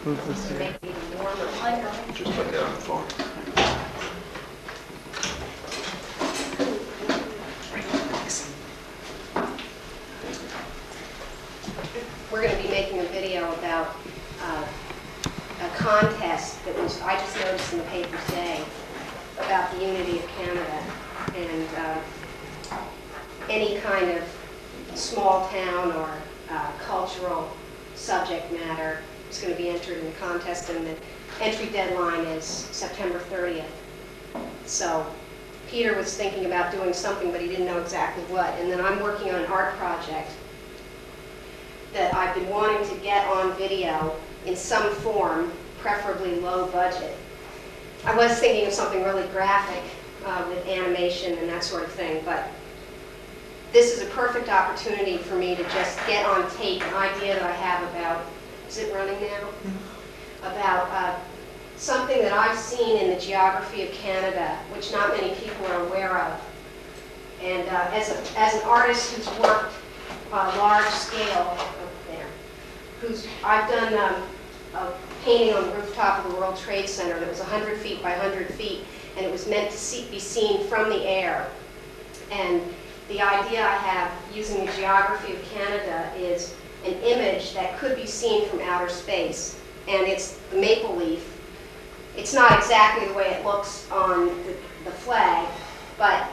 Move this To here. make it even warmer. Just put that on the phone. We're going to be making a video about a contest that was, I just noticed in the paper today, about the unity of Canada, and any kind of small town or cultural subject matter is going to be entered in the contest, and the entry deadline is September 30th. So Peter was thinking about doing something, but he didn't know exactly what. And then I'm working on an art project that I've been wanting to get on video in some form, preferably low budget. I was thinking of something really graphic with animation and that sort of thing, but this is a perfect opportunity for me to just get on tape an idea that I have about, is it running now? About something that I've seen in the geography of Canada, which not many people are aware of. And as an artist who's worked large scale, I've done a painting on the rooftop of the World Trade Center that was 100 feet by 100 feet, and it was meant to be seen from the air. And the idea I have using the geography of Canada is an image that could be seen from outer space, and it's the maple leaf. It's not exactly the way it looks on the flag, but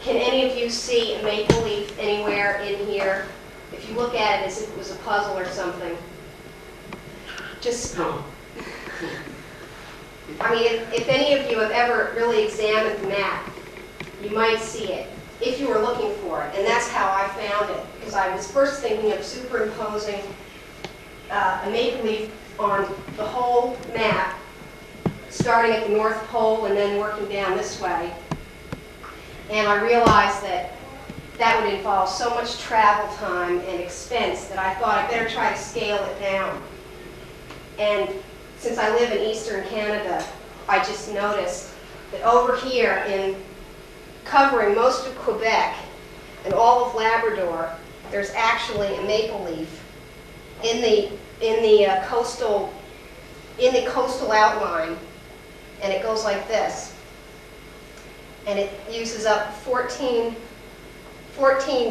can any of you see a maple leaf anywhere in here? If you look at it as if it was a puzzle or something, just, I mean, if any of you have ever really examined the map, you might see it, if you were looking for it. And that's how I found it, because I was first thinking of superimposing a maple leaf on the whole map, starting at the North Pole and then working down this way. And I realized that that would involve so much travel time and expense that I thought I'd better try to scale it down. And since I live in eastern Canada, I just noticed that over here, in covering most of Quebec and all of Labrador, there's actually a maple leaf in the coastal outline, and it goes like this. And it uses up 14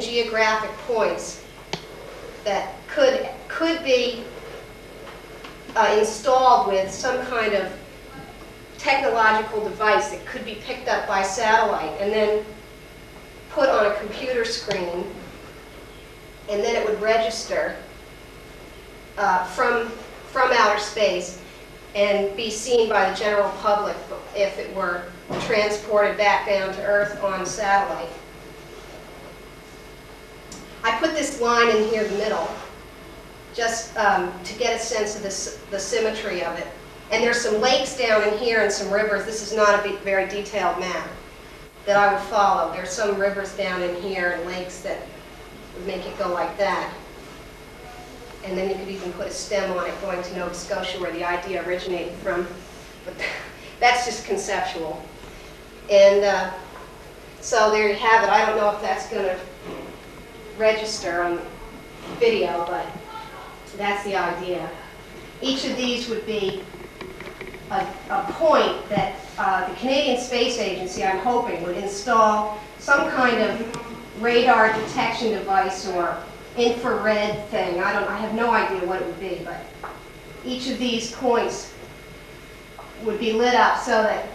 geographic points that could be installed with some kind of technological device that could be picked up by satellite and then put on a computer screen, and then it would register from outer space and be seen by the general public if it were transported back down to Earth on satellite. I put this line in here in the middle just to get a sense of the symmetry of it. And there's some lakes down in here and some rivers. This is not a very detailed map that I would follow. There's some rivers down in here and lakes that would make it go like that. And then you could even put a stem on it going to Nova Scotia, where the idea originated from. But that's just conceptual. And so there you have it. I don't know if that's going to register on video, but that's the idea. Each of these would be a point that the Canadian Space Agency, I'm hoping, would install some kind of radar detection device or infrared thing. I have no idea what it would be, but each of these points would be lit up so that,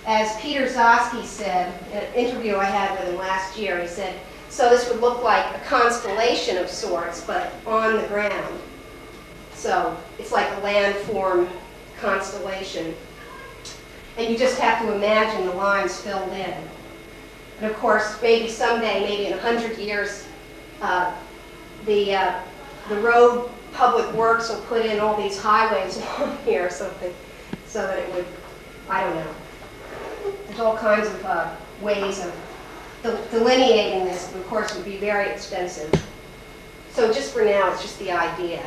as Peter Zosky said in an interview I had with him last year, he said, so this would look like a constellation of sorts, but on the ground. So it's like a landform constellation. And you just have to imagine the lines filled in. And of course, maybe someday, maybe in 100 years, the road public works will put in all these highways along here or something, so that it would, I don't know. There's all kinds of ways of delineating this, but of course would be very expensive. So just for now, it's just the idea.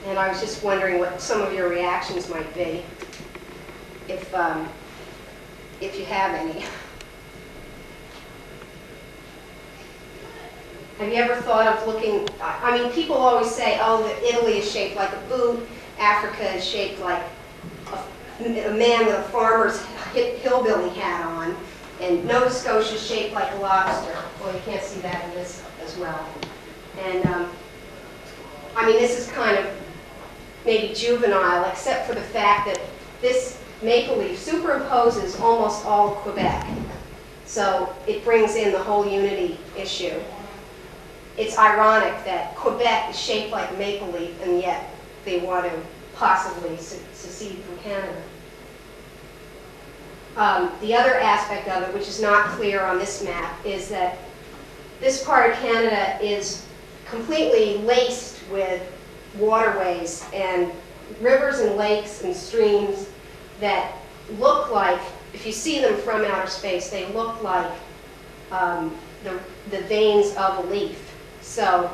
And I was just wondering what some of your reactions might be, if you have any. Have you ever thought of looking, I mean, people always say, oh, that Italy is shaped like a boot, Africa is shaped like a man with a farmer's hillbilly hat on, and Nova Scotia is shaped like a lobster. Well, you can't see that in this as well. And, I mean, this is kind of maybe juvenile, except for the fact that this maple leaf superimposes almost all of Quebec. So it brings in the whole unity issue. It's ironic that Quebec is shaped like a maple leaf, and yet they want to possibly secede from Canada. The other aspect of it, which is not clear on this map, is that this part of Canada is completely laced with waterways and rivers and lakes and streams that look like, if you see them from outer space, they look like the veins of a leaf. So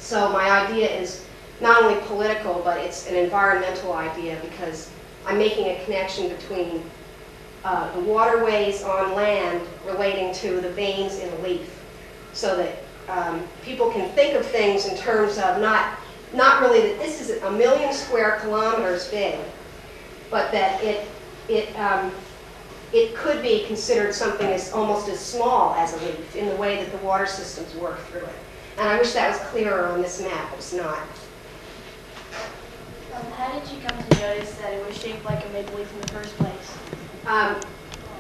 my idea is not only political, but it's an environmental idea, because I'm making a connection between the waterways on land relating to the veins in a leaf, so that people can think of things in terms of not really that this is 1 million square kilometers big, but that it could be considered something as almost as small as a leaf in the way that the water systems work through it. And I wish that was clearer on this map. It's not. How did you come to notice that it was shaped like a maple leaf in the first place?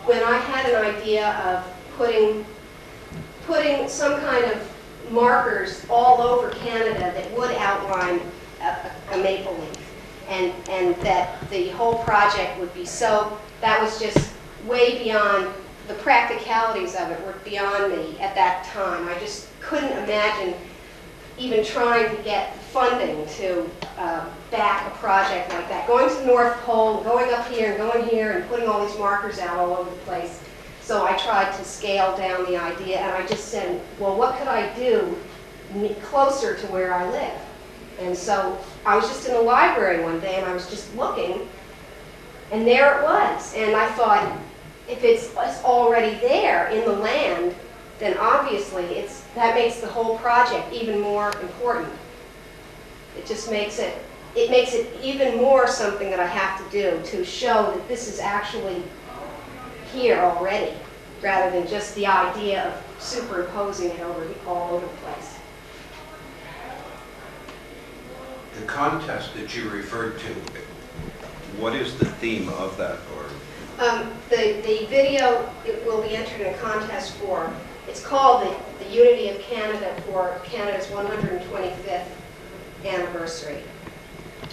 When I had an idea of putting some kind of markers all over Canada that would outline a maple leaf, and that the whole project would be so, that was just way beyond, the practicalities of it were beyond me at that time. I just couldn't imagine even trying to get funding to back a project like that. Going to the North Pole, going up here and going here and putting all these markers out all over the place. So I tried to scale down the idea, and I just said, well, what could I do closer to where I live? And so I was just in the library one day, and I was just looking, and there it was. And I thought, if it's already there in the land, then obviously that makes the whole project even more important. It just makes it even more something that I have to do to show that this is actually here already, rather than just the idea of superimposing it all over the place. The contest that you referred to, what is the theme of that? The video, it will be entered in a contest for, it's called the Unity of Canada for Canada's 125th anniversary,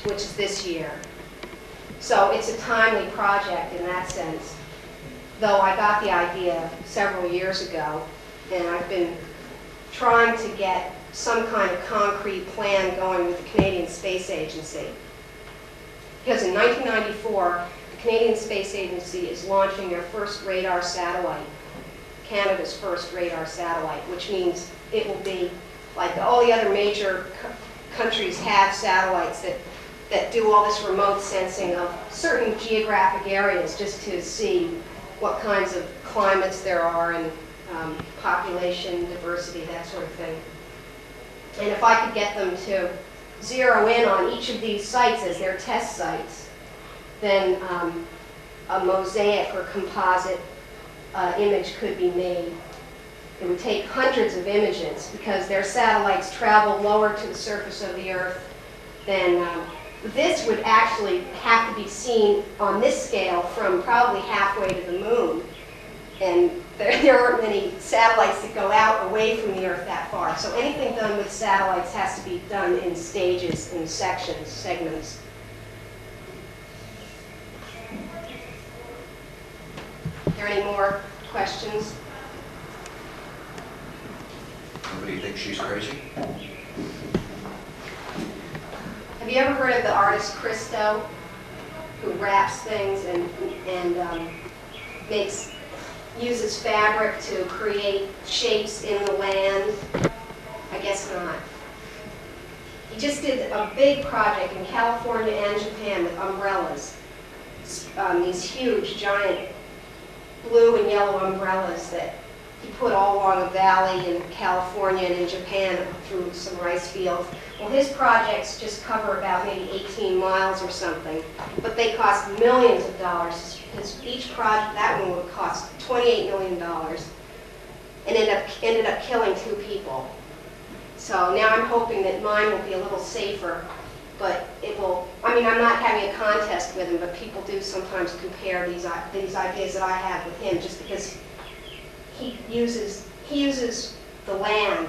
which is this year. So it's a timely project in that sense, though I got the idea several years ago, and I've been trying to get some kind of concrete plan going with the Canadian Space Agency. Because in 1994, the Canadian Space Agency is launching their first radar satellite, Canada's first radar satellite, which means it will be like all the other major countries have satellites that do all this remote sensing of certain geographic areas just to see what kinds of climates there are and population, diversity, that sort of thing. And if I could get them to zero in on each of these sites as their test sites, then a mosaic or composite image could be made. It would take hundreds of images because their satellites travel lower to the surface of the Earth than this would actually have to be seen on this scale from probably halfway to the moon. And there aren't many satellites that go out away from the Earth that far. So anything done with satellites has to be done in stages, in sections, segments. Are there any more questions? Somebody thinks she's crazy? Have you ever heard of the artist Christo, who wraps things and uses fabric to create shapes in the land? I guess not. He just did a big project in California and Japan with umbrellas. These huge, giant blue and yellow umbrellas that he put all along a valley in California and in Japan through some rice fields. Well, his projects just cover about maybe 18 miles or something, but they cost millions of dollars. Each project, that one would cost $28 million, and ended up killing 2 people. So now I'm hoping that mine will be a little safer, but it will, I mean, I'm not having a contest with him, but people do sometimes compare these ideas that I have with him, just because he uses the land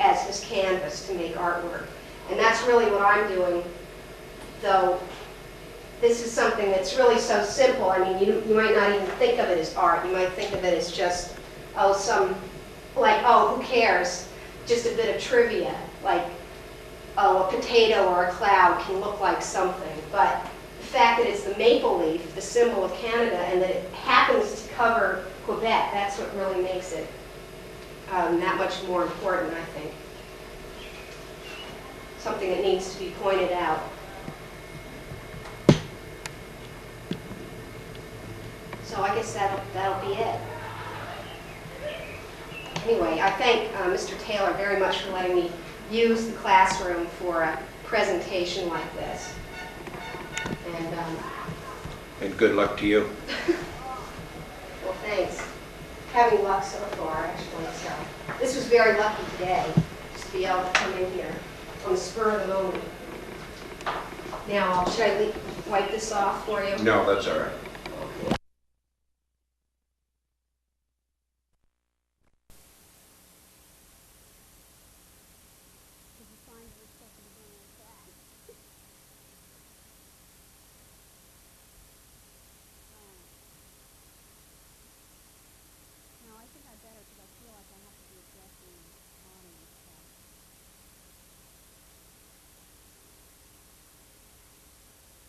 as his canvas to make artwork. And that's really what I'm doing, though this is something that's really so simple. I mean, you might not even think of it as art. You might think of it as just, who cares? Just a bit of trivia, like, a potato or a cloud can look like something. But the fact that it's the maple leaf, the symbol of Canada, and that it happens to cover Quebec, that's what really makes it that much more important, I think. Something that needs to be pointed out. So I guess that'll be it. Anyway, I thank Mr. Taylor very much for letting me use the classroom for a presentation like this. And good luck to you. Well, thanks. Having luck so far, actually. So this was very lucky today, just to be able to come in here on the spur of the moment. Now, should I wipe this off for you? No, that's all right.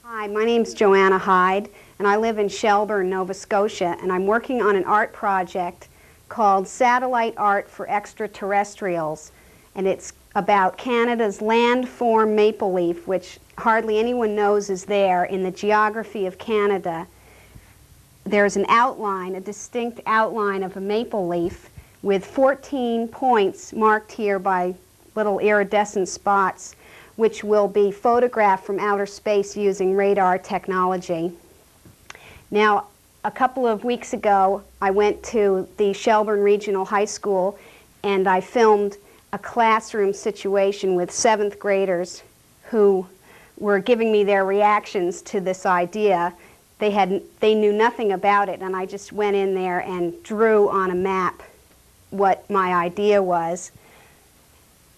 Hi, my name's Joanna Hyde, and I live in Shelburne, Nova Scotia, and I'm working on an art project called Satellite Art for Extraterrestrials, and it's about Canada's landform maple leaf, which hardly anyone knows is there in the geography of Canada. There's an outline, a distinct outline of a maple leaf with 14 points marked here by little iridescent spots, which will be photographed from outer space using radar technology. Now, a couple of weeks ago, I went to the Shelburne Regional High School and I filmed a classroom situation with 7th graders who were giving me their reactions to this idea. They knew nothing about it, and I just went in there and drew on a map what my idea was.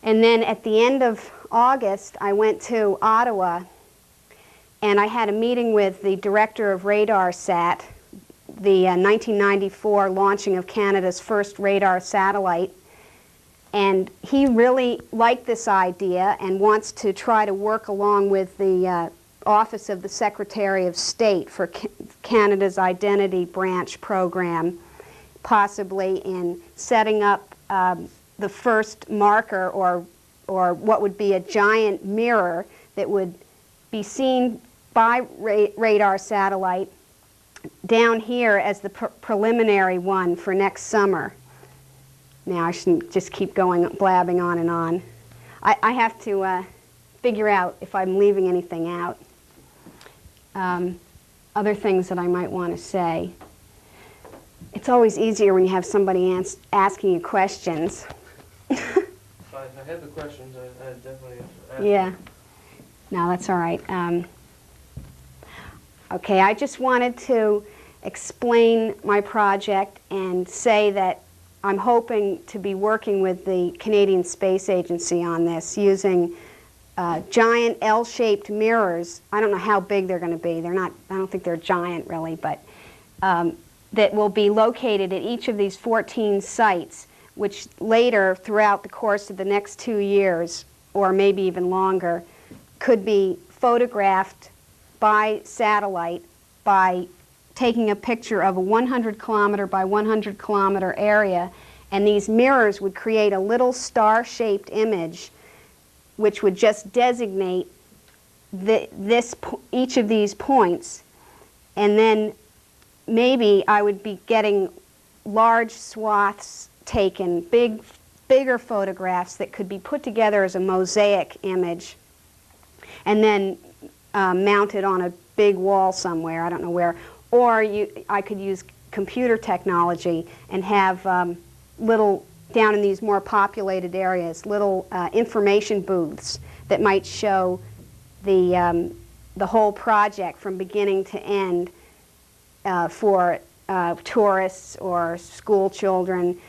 And then at the end of August, I went to Ottawa, and I had a meeting with the director of RadarSat, the 1994 launching of Canada's first radar satellite. And he really liked this idea and wants to try to work along with the Office of the Secretary of State for Canada's Identity Branch program, possibly in setting up the first marker or what would be a giant mirror that would be seen by radar satellite down here as the preliminary one for next summer. Now I shouldn't just keep going blabbing on and on. I have to figure out if I'm leaving anything out. Other things that I might want to say. It's always easier when you have somebody asking you questions. I had the questions. I definitely asked. Yeah. No, that's all right. Okay, I just wanted to explain my project and say that I'm hoping to be working with the Canadian Space Agency on this using giant L-shaped mirrors. I don't know how big they're going to be. They're not, I don't think they're giant really, but that will be located at each of these 14 sites, which later, throughout the course of the next 2 years, or maybe even longer, could be photographed by satellite by taking a picture of a 100-kilometer by 100-kilometer area, and these mirrors would create a little star-shaped image which would just designate each of these points, and then maybe I would be getting large swaths taken, bigger photographs that could be put together as a mosaic image and then mounted on a big wall somewhere, I don't know where. Or I could use computer technology and have little, down in these more populated areas, little information booths that might show the whole project from beginning to end for tourists or school children,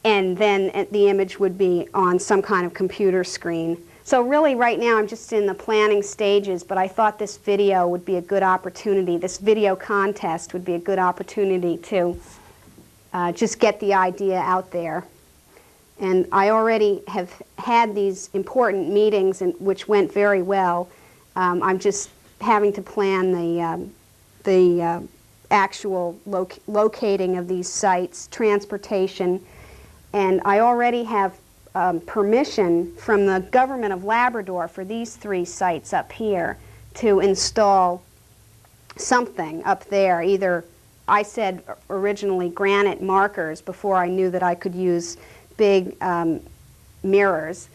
and then the image would be on some kind of computer screen. So really right now I'm just in the planning stages, but I thought this video would be a good opportunity, this video contest would be a good opportunity to just get the idea out there. And I already have had these important meetings which went very well. I'm just having to plan the actual locating of these sites, transportation, and I already have permission from the government of Labrador for these 3 sites up here to install something up there. Either, I said originally granite markers before I knew that I could use big mirrors.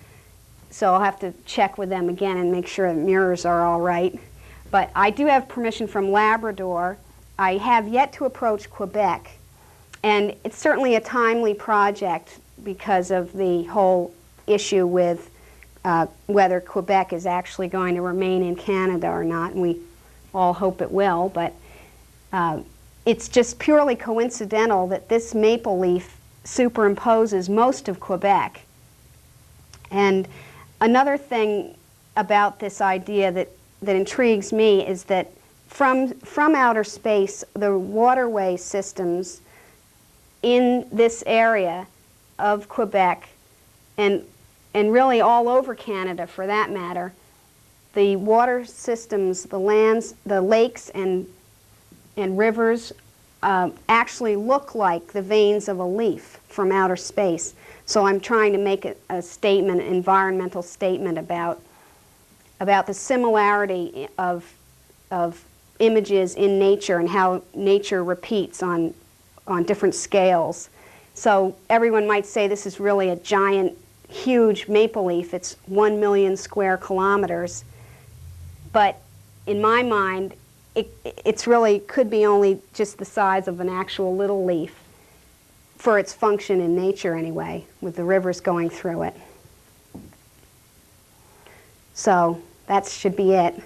So I'll have to check with them again and make sure the mirrors are all right. But I do have permission from Labrador. I have yet to approach Quebec, and it's certainly a timely project because of the whole issue with whether Quebec is actually going to remain in Canada or not, and we all hope it will, but it's just purely coincidental that this maple leaf superimposes most of Quebec. And another thing about this idea that intrigues me is that from outer space, the waterway systems in this area of Quebec, and really all over Canada for that matter, the water systems, the lakes and rivers actually look like the veins of a leaf from outer space. So I'm trying to make a statement, an environmental statement about the similarity of images in nature and how nature repeats on different scales. So everyone might say this is really a giant, huge maple leaf. It's 1 million square kilometers. But in my mind, it's really could be only just the size of an actual little leaf for its function in nature anyway, with the rivers going through it. So that should be it.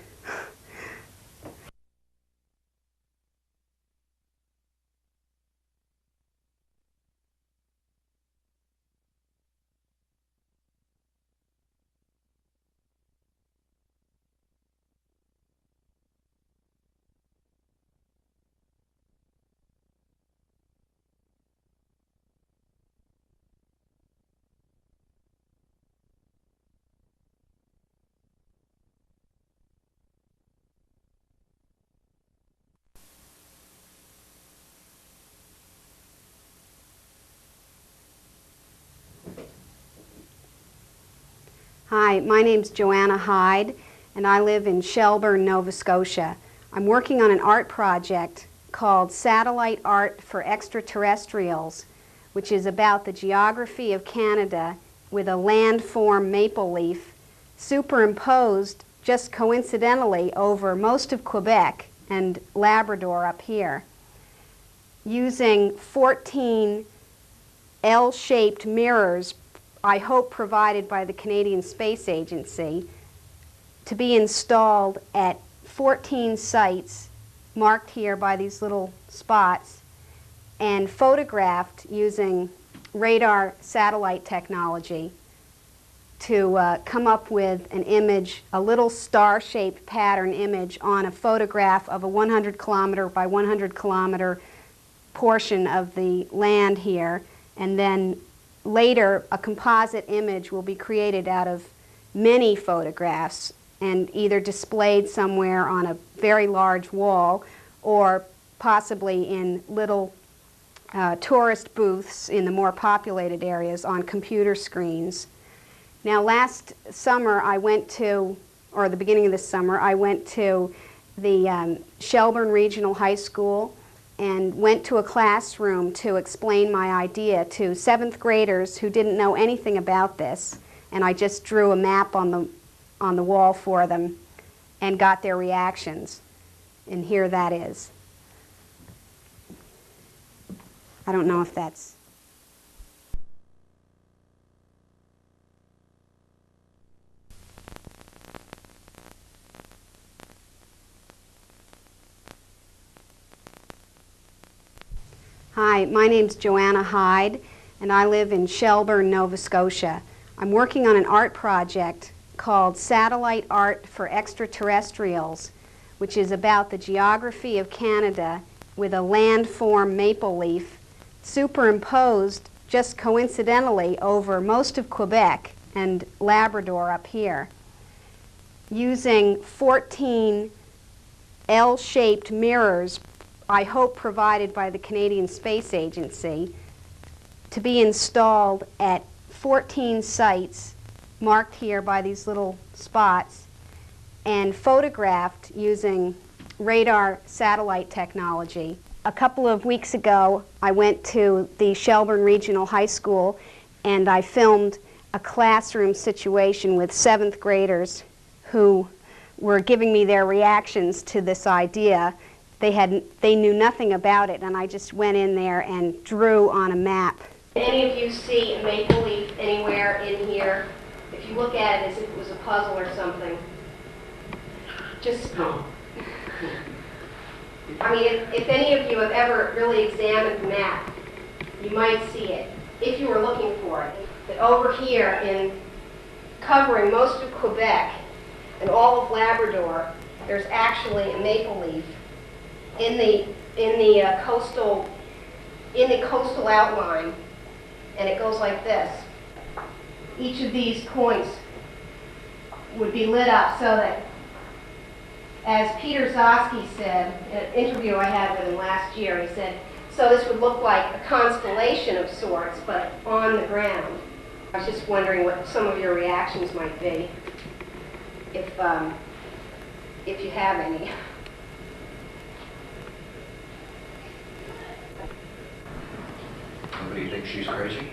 Hi, my name's Joanna Hyde, and I live in Shelburne, Nova Scotia. I'm working on an art project called Satellite Art for Extraterrestrials, which is about the geography of Canada with a landform maple leaf superimposed just coincidentally over most of Quebec and Labrador up here, using 14 L-shaped mirrors, I hope provided by the Canadian Space Agency, to be installed at 14 sites marked here by these little spots and photographed using radar satellite technology to come up with an image, a little star-shaped pattern image on a photograph of a 100 kilometer by 100 kilometer portion of the land here, and then later a composite image will be created out of many photographs and either displayed somewhere on a very large wall or possibly in little tourist booths in the more populated areas on computer screens. Now last summer I went to, or the beginning of this summer, I went to the Shelburne Regional High School and went to a classroom to explain my idea to 7th graders who didn't know anything about this, and I just drew a map on the wall for them and got their reactions, and here that is. I don't know if that's... Hi, my name's Joanna Hyde, and I live in Shelburne, Nova Scotia. I'm working on an art project called Satellite Art for Extraterrestrials, which is about the geography of Canada with a landform maple leaf superimposed just coincidentally over most of Quebec and Labrador up here, using 14 L-shaped mirrors, I hope provided by the Canadian Space Agency, to be installed at 14 sites marked here by these little spots and photographed using radar satellite technology. A couple of weeks ago, I went to the Shelburne Regional High School and I filmed a classroom situation with 7th graders who were giving me their reactions to this idea. They knew nothing about it, and I just went in there and drew on a map. Any of you see a maple leaf anywhere in here? If you look at it as if it was a puzzle or something. Just, I mean, if any of you have ever really examined the map, you might see it, if you were looking for it. That over here, in covering most of Quebec and all of Labrador, there's actually a maple leaf in the coastal outline, and it goes like this. Each of these points would be lit up so that, as Peter Zosky said in an interview I had with him last year, he said, so this would look like a constellation of sorts, but on the ground. I was just wondering what some of your reactions might be, if you have any. Somebody thinks she's crazy?